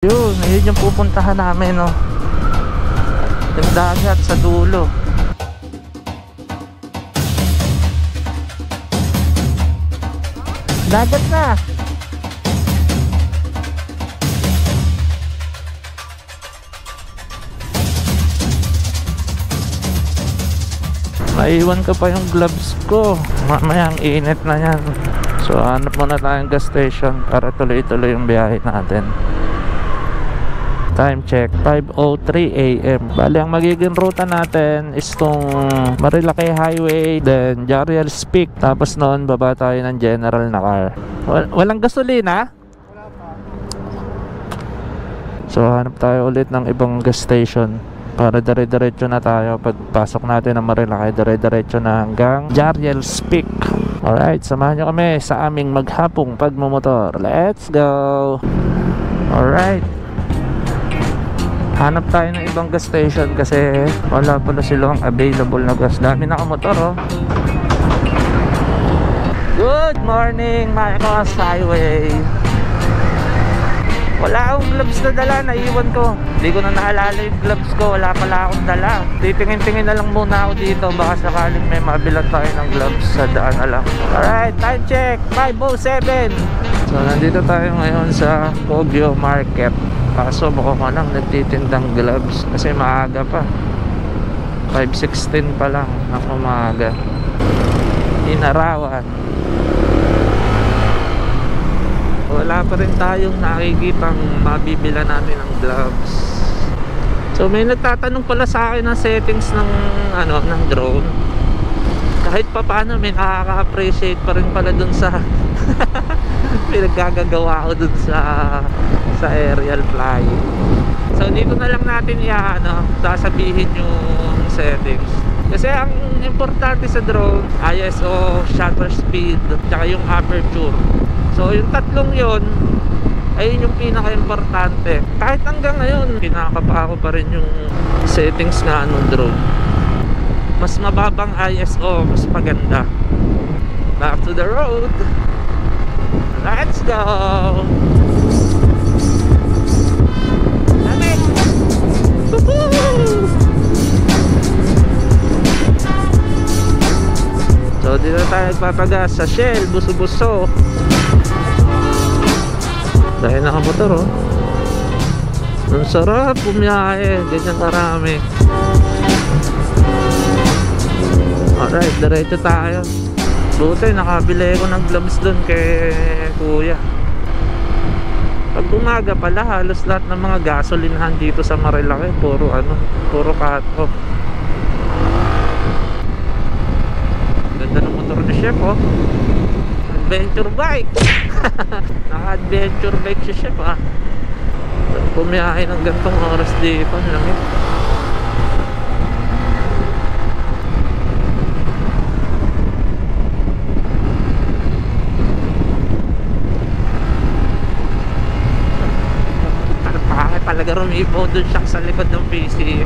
Yun yung pupuntahan namin, no? Yung dagat sa dulo. Dagat na! Maiwan ko pa yung gloves ko. Mamaya ang init na yan. So hanap muna tayong gas station para tuloy-tuloy yung biyahe natin. Time check, 5:03 AM. Bali, ang magiging ruta natin is tong Marilaki Highway, then Jariels Peak. Tapos noon, baba tayo ng general na car. Walang gasolina? Wala pa. So, hanap tayo ulit ng ibang gas station para dire-diretso na tayo. Pagpasok natin ng Marilaki, dire-diretso na hanggang Jariels Peak. Alright, samahan nyo kami sa aming maghapong pagmumotor. Let's go! Alright, hanap tayo ng ibang gas station kasi wala pala silang available na gas. Dami nakamotor, oh. Good morning, Marcos Highway. Wala akong gloves na dala, naiwan ko. Hindi ko na naalala yung gloves ko, wala pala akong dala. Titingin-tingin na lang muna ako dito, baka sakaling may mabilan tayo ng gloves sa daan na lang. Alright, time check, 5:07. So nandito tayo ngayon sa Kogyo Market. Kaso mukhang lang nagtitindang gloves kasi maaga pa, 5:16 pa lang ng umaga. Inarawan. Wala pa rin tayong nakikitang mabibila natin ng gloves. So may nagtatanong pala sa akin ng settings ng ng drone. Kahit pa paano may nakaka-appreciate pa rin pala dun sa pinaggagawa ko dun sa aerial flying. So dito na lang natin sasabihin yung settings. Kasi ang importante sa drone, ISO, shutter speed, tsaka yung aperture. So yung tatlong yun, ayun yung pinaka-importante. Kahit hanggang ngayon, pinakapa ko pa rin yung settings nga ng drone. Mas mababang ISO, mas maganda. Back to the road. Let's go! Lamig! Woohoo! So dito tayo nagpapagas sa Shell, buso-buso. Dahil nakamotor, oh. Ang sarap pumiyahe, ganyan karami. Alright, diretso tayo. Buti, nakabili ko ng gloves dun kay kuya. Pag umaga pala, halos lahat ng mga gasolinahan dito sa Marilaki puro cut off. Ganda ng motor ni Chef, oh. Adventure bike. Naka-adventure bike si Chef, ah. Pumiyahe ng gantong oras dito lang, eh. Talaga rumipo dun siya sa likod ng PC.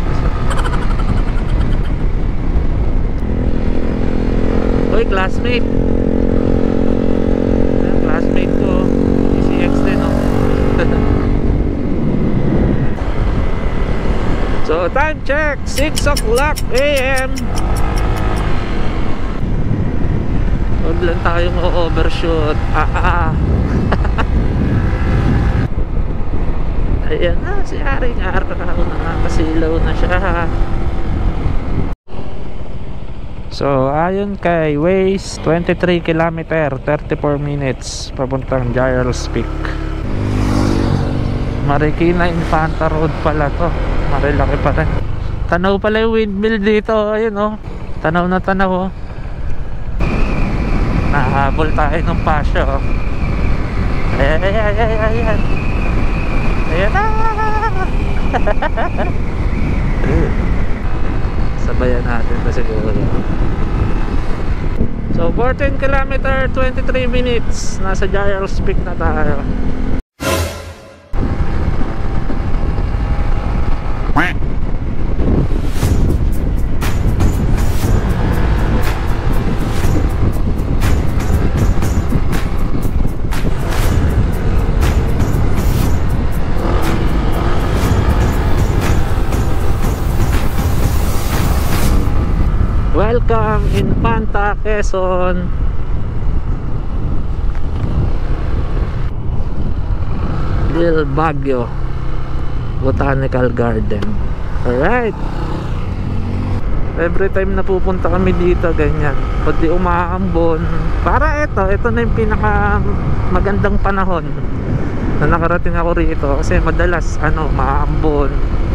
Uy, classmate. Ayan, classmate ko. PCX din, oh. So, time check, 6 o'clock AM. Huwag lang tayong overshoot. Ayan na, si Aring Araw, nakakasilaw na siya. So, ayon kay Waze, 23 km, 34 minutes papuntang Jariels Peak. Marikina Infanta Road pala to. Marilaki pa rin. Tanaw pala yung windmill dito. Ayun, oh. Tanaw na tanaw, oh. Nahabol tayo ng pasyo, oh. Ayan. Ayan na. Sabayan natin na siguro. So 14 km, 23 minutes. Nasa Jariels Peak na tayo. welcome Infanta, Quezon. Lil Baguio Botanical Garden. Alright, every time na pupunta kami dito ganyan, pag di umaambon, para ito na yung pinaka magandang panahon na nakarating ako rito, kasi madalas maambon.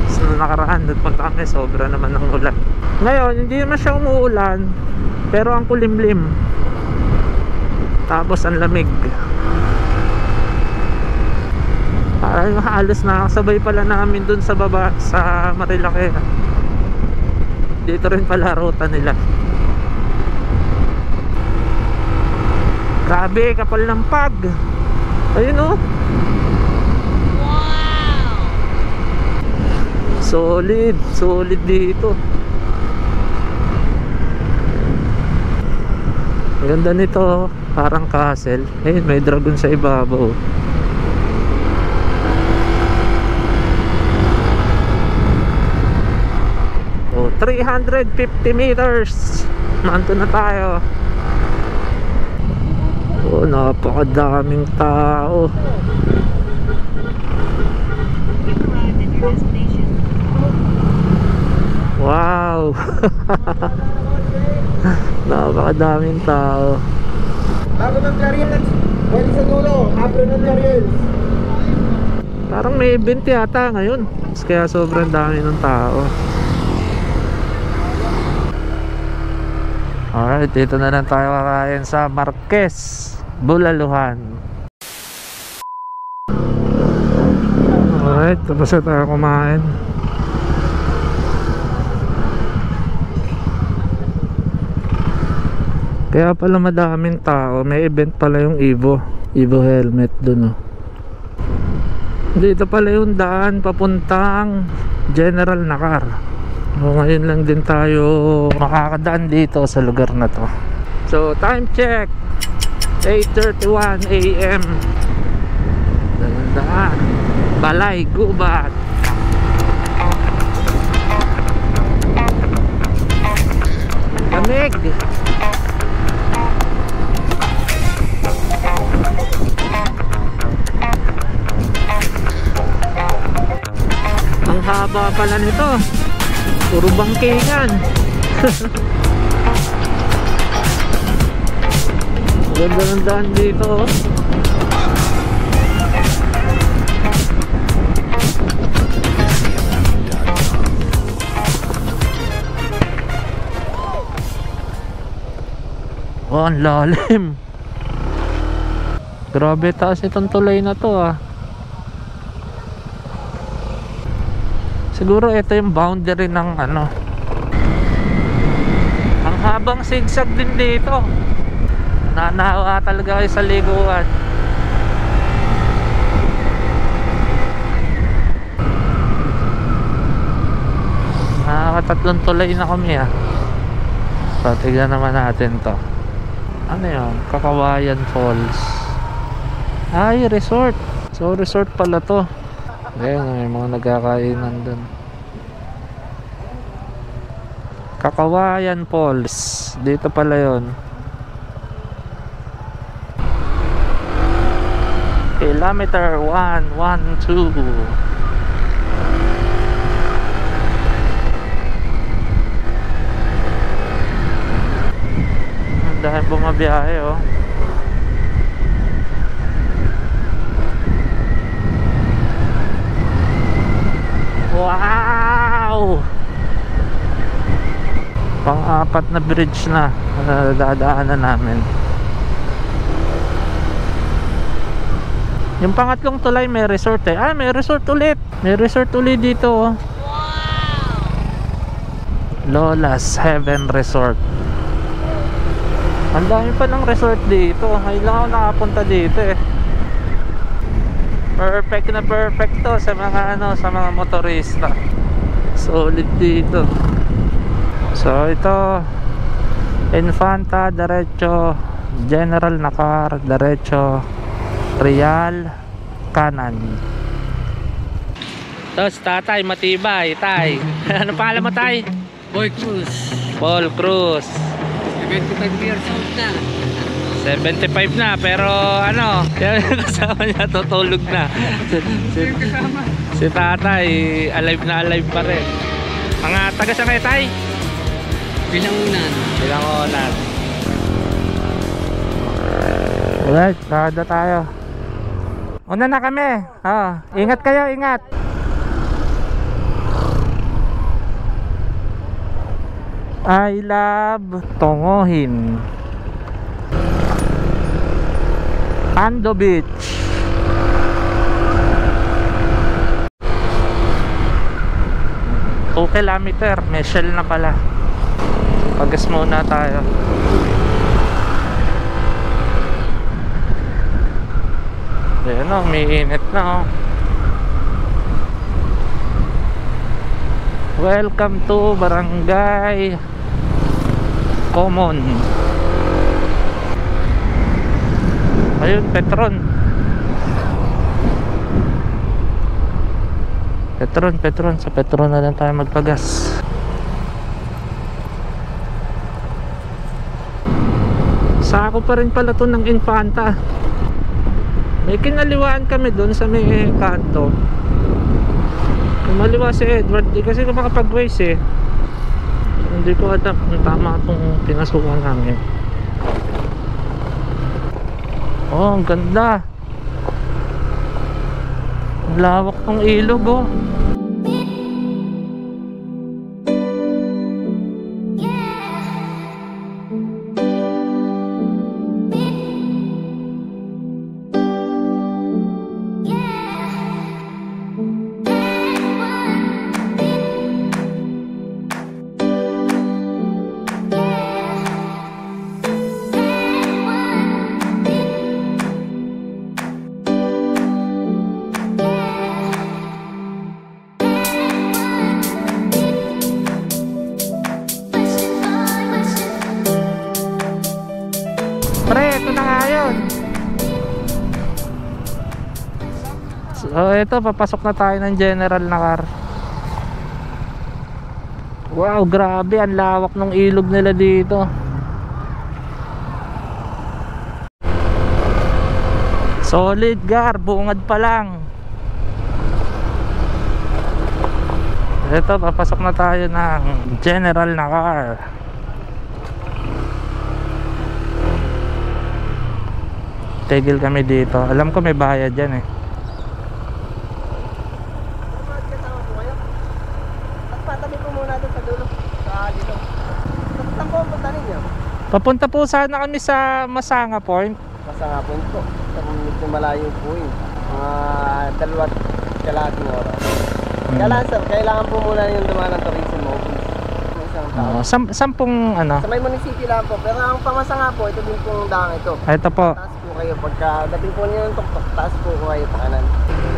So, nakaraan nagpunta kami, sobra naman ng ulan. Ngayon hindi naman siya umuulan, pero ang kulimlim, tapos ang lamig. Parang halos nakasabay pala namin dun sa baba sa Marilake. Dito rin pala ruta nila. Grabe, kapal ng pag. Ayun oh. Wow! Solid dito. Ang ganda nito, parang castle. Ayun, may dragon sa ibabaw. 350 meters. Nandun na tayo. Oh, napakadaming tao. Wow. Napakadaming tao. Bago ng Clarions, pwede sa dulo, haplo ng Clarions. Parang may event yata ngayon, kaya sobrang dami ng tao. Alright, dito na lang tayo kakain sa Marquez, Bulaluhan. Alright, tapos na tayo kumain. Kaya pala madaming tao, may event pala yung Evo helmet dun oh. Dito pala yung daan papuntang General Nakar. So, ngayon lang din tayo makakadaan dito sa lugar na to. So time check, 8:31 AM. Daan, Balay Gubat. Lamig. Ang haba pala nito, puro bangkingan. Ganda ng daan dito oh. Oh, ang lalim. Grabe taas itong tulay na to ah. Siguro ito yung boundary ng ano. Ang habang sigsag din dito. Nanawa talaga kayo sa liguan. Nakakatatlong tulay na kami ah. So tignan naman natin to. Ano yun? Kakawayan Falls. Ay, resort. So resort pala to. Ayan, may mga nagkakainan dun. Kakawayan Falls. Dito pala yun. Kilometer 112. Dahil bumabiyahe oh. Wow! Pang-apat na bridge na dadaanan namin. Yung pangatlong tulay may resort eh. Ah, may resort ulit. May resort ulit dito oh. Wow! Lola's Heaven Resort. Ang dami pa ng resort dito. Ngayon lang ako nakapunta dito eh. Perfect na perfect to sa mga sa mga motorista. Solid dito. So ito Infanta, diretso General Nakar, diretso Real, kanan. Tapos tatay, matibay, tay. Ano pangalan mo tay? Boy Cruz. Paul Cruz. 75 years old na. 75 na, pero ano, yung kasama niya tutulog na. Si tatay, alive na alive pa rin. Mga taga sa kay tay? Bilangunan. Bilangunan. Alright, lakad na tayo. Una na kami. Ingat kayo, ingat. I love Tongohin. Ando Beach. Kilometer, may shell na pala. Pagas muna tayo. Ayan o, may init na o. Welcome to Barangay Common. Ayun, Petron. Petron. Sa Petron na lang tayo magpagas. Sako pa rin pala to ng Infanta. May kinaliwaan kami doon sa may kanto. Kumaliwa si Edward, di kasi makapag-waste eh. Hindi ko alam kung tama itong pinasukan namin. Oh, ang ganda. Ang lawak ng ilog oh. Pre, ito na nga yun. So ito, papasok na tayo ng general na car. Wow, grabe, ang lawak ng ilog nila dito. Solid gar, bungad pa lang. Ito, papasok na tayo ng general na car. Tigil kami dito. Alam ko may bayad dyan eh. Patabi po muna doon sa dulo. Sa dito. Saan po ang punta ninyo? Papunta po sana kami sa Masanga Point. Masanga Point po. Sa medyo malayo po yun. Mga 2 kalahating oras. Kailangan po muna yung dumaan ng tourism office. Sampung ano? Sa may munisipyo lang po. Pero ang Pamasanga po, ito din po yung daan ito. Ito po. Taas po kayo. Pagka dating po niyo ng tuktok, taas po kayo pa kanan.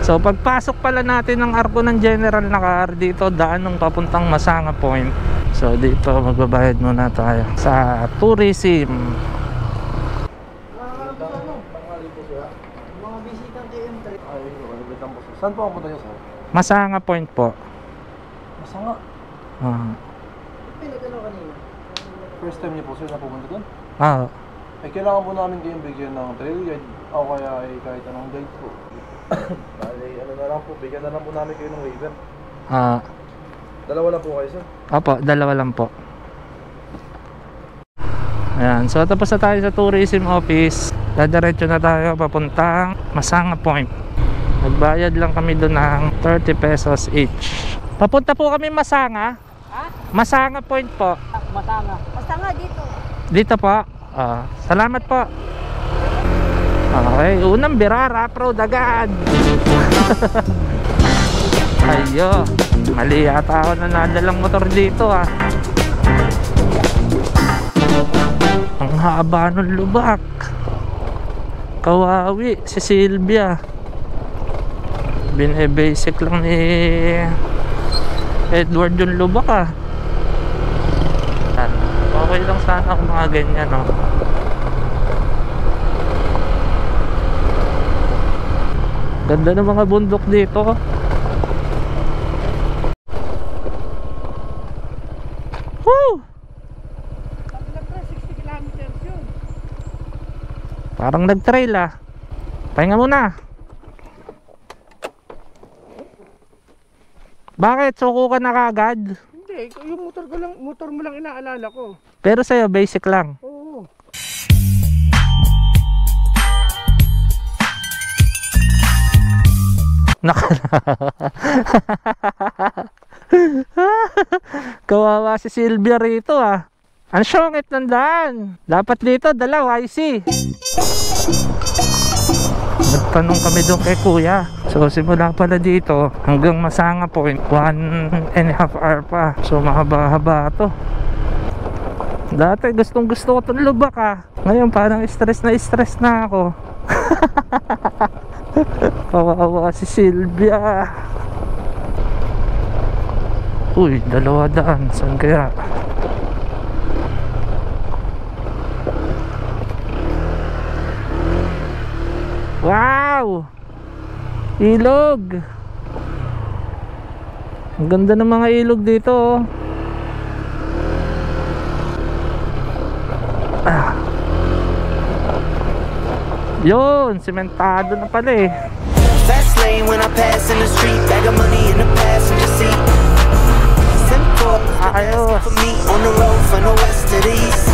So pagpasok pala natin ng arko ng general na car dito, daan ng papuntang Masanga Point. So dito magbabayad muna tayo sa tourism. Mga bisitang KM3. Saan po ang punta niyo, sir? Masanga Point po. Masanga. Pinagano kanina? First time niyo po, sir, na pumunta doon? Ay, kailangan po namin kayong bigyan ng trail guide o kaya ay kahit anong guide po. Bali, ano na lang po, bigyan na lang po namin kayo ng waiver. Dalawa lang po kayo, sir? Opo, dalawa lang po. Ayan, so tapos na tayo sa tourism office. Dadiretso na tayo papuntang Masanga Point. Nagbayad lang kami doon ng 30 pesos each. Papunta po kami Masanga. Ha? Masanga Point po. Masanga. Masanga dito. Dito po. Salamat po. Okay, unang birara, proud agad. Ayo, mali yata ako na nadalang motor dito ah. Ang haba ng lubak. Kawawi si Silvia. Bine-basic lang ni Edward yung lubak ah. Okay lang sana kung mga ganyan no. Ganda ng mga bundok dito. Woo! Parang nag-trail ah. Pahinga muna. Bakit? Suko ka na kagad? Hindi, yung motor mo lang inaalala ko. Pero sa'yo, basic lang. Oo. Kawawa si Silvia rito ah. Ang syongit ng daan. Dapat dito, dalawa, YC. Nagtanong kami doon kay kuya. So simula pala dito hanggang Masanga Point, 1.5 hour pa. So mahaba-haba to. Dati gustong gusto ko itong lubak ah. Ngayon parang stress na ako. Kawawa si Silvia. Uy, 200. Saan kaya? Wow! Ilog! Ang ganda ng mga ilog dito oh. Ah. Yun, sementado na pala eh. Fast lane when I pass in the street, bag of money in the passenger seat. Simple, ayos. for me on the road from the west to the east.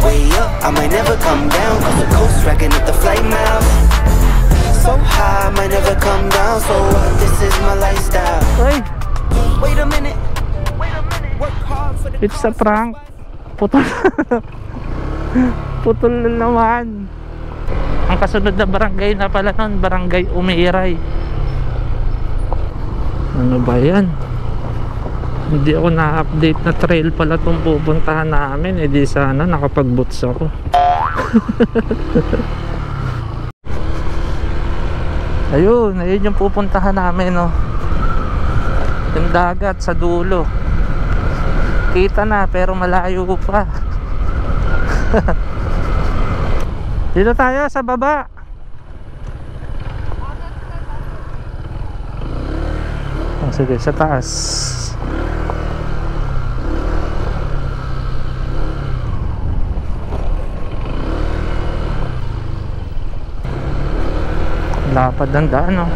Way up, I might never come down, cause the coast racking up the flight miles. So high, I might never come down, so what? This is my lifestyle. Ay, Wait a minute, work hard for the it's a prank. Putol. Putol na naman. Ang kasunod na barangay na pala nun, Barangay Umiray. Ano ba yan? Hindi ako na-update na trail pala itong pupuntahan namin. Eh di sana nakapag-boots ako. Ayun yung pupuntahan namin oh. Yung dagat sa dulo. Kita na pero malayo pa. Dito tayo sa baba. Oh, sige, sa taas. Lapad ng daan oh.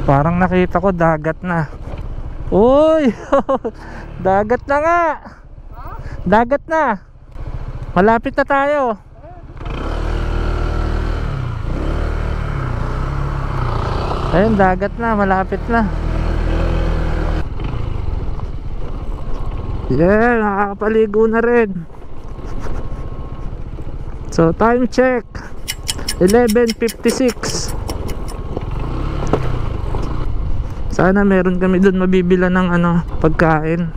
Parang nakita ko dagat na. Uy! Dagat na nga. Dagat na. Malapit na tayo. Ayun, dagat na, malapit na. Yeah, nakakapaligo na rin. So time check 11:56. Sana meron kami doon mabibila ng ano, pagkain.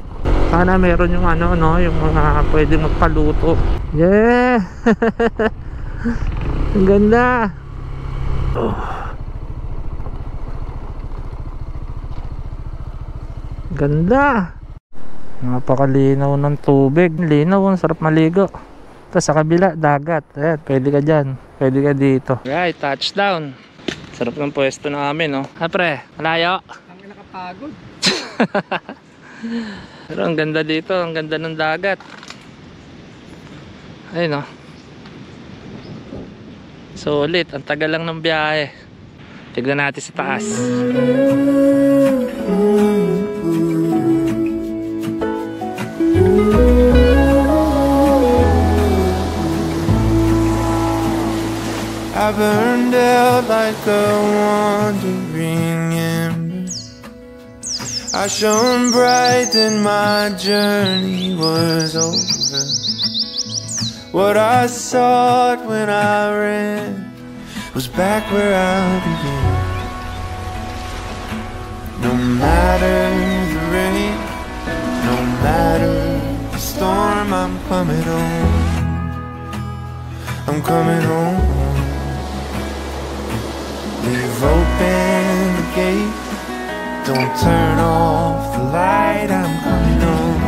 Sana meron yung ano no, yung mga pwedeng magpaluto. Yeah. Ang ganda. Oh. Ganda. Napakalinaw ng tubig. Linaw, ang sarap maligo. Tapos sa kabila, dagat. Ayan, pwede ka dyan. Pwede ka dito. Right, touchdown. Sarap ng pwesto namin, no? Ha, pre? Malayo? Ang nakapagod. Pero ang ganda dito. Ang ganda ng dagat. Ayun, no? Solid. Ang tagal lang ng biyahe. Tignan natin sa taas. I burned out like a wandering ember. I shone bright and my journey was over. What I sought when I ran was back where I began. No matter the rain, no matter the storm, I'm coming home. I'm coming home. Leave open the gate, don't turn off the light, I'm coming home.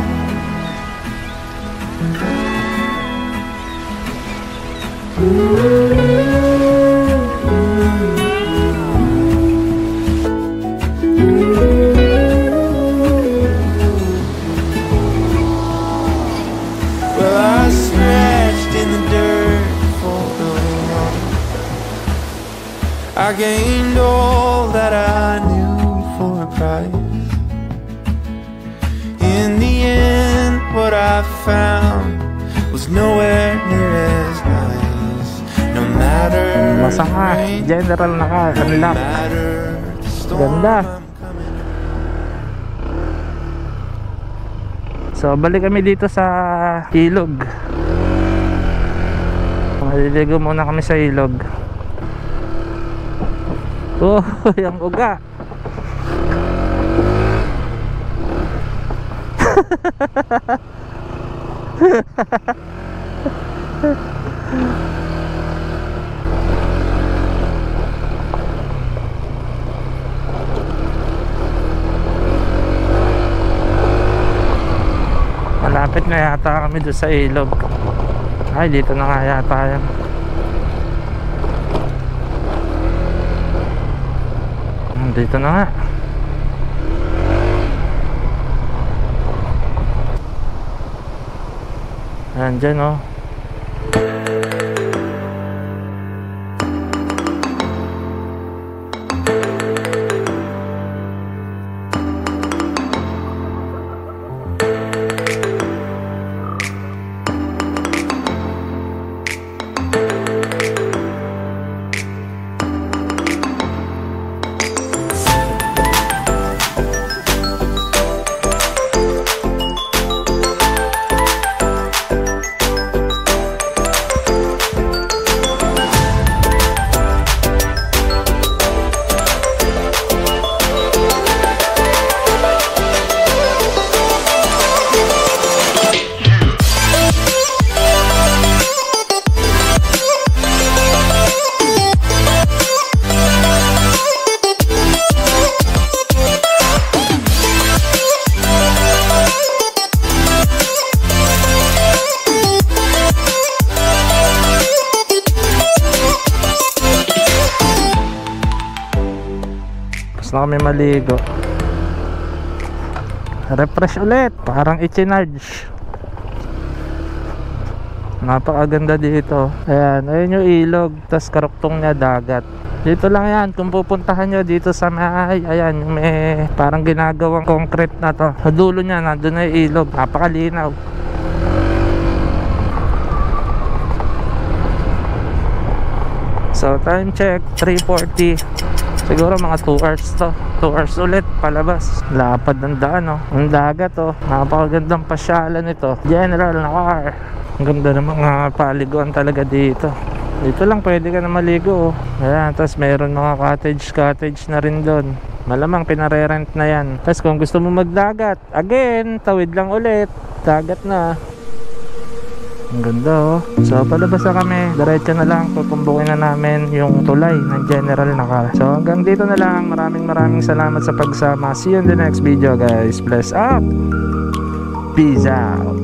I gained all that I knew for a price. In the end, what I found was nowhere near as nice. No matter Masama, general na ka, unlock. Ganda. So balik kami dito sa ilog. Maliligo muna kami sa ilog. Oh, yung uga. Malapit na yata kami doon sa ilog. Ay, dito na nga yata yan. Dito na nga. Andyan oh. Na kami maligo, refresh ulit, parang i-charge. Napakaganda dito. Ayan, ayun yung ilog, tas karuktong niya dagat. Dito lang yan, kung pupuntahan nyo dito sa may, ayan, yung may parang ginagawang concrete na to. Sa dulo niya, nandun na yung ilog, napakalinaw. So time check, 3:40. Siguro mga 2 hours to. 2 hours ulit palabas. Lapad ng daan oh. Ang dagat oh. Napakagandang pasyalan ito. General na car. Ang ganda ng mga paliguan talaga dito. Dito lang pwede ka na maligo oh. Ayan, tapos meron mga cottage na rin doon. Malamang pinare-rent na yan. Tapos kung gusto mo magdagat, again, tawid lang ulit. Dagat na. Ang ganda oh. So palabas na kami, diretso na lang, tutumbukin na namin yung tulay ng General na car. So hanggang dito na lang, maraming salamat sa pagsama. See you in the next video guys. Bless up. Peace out.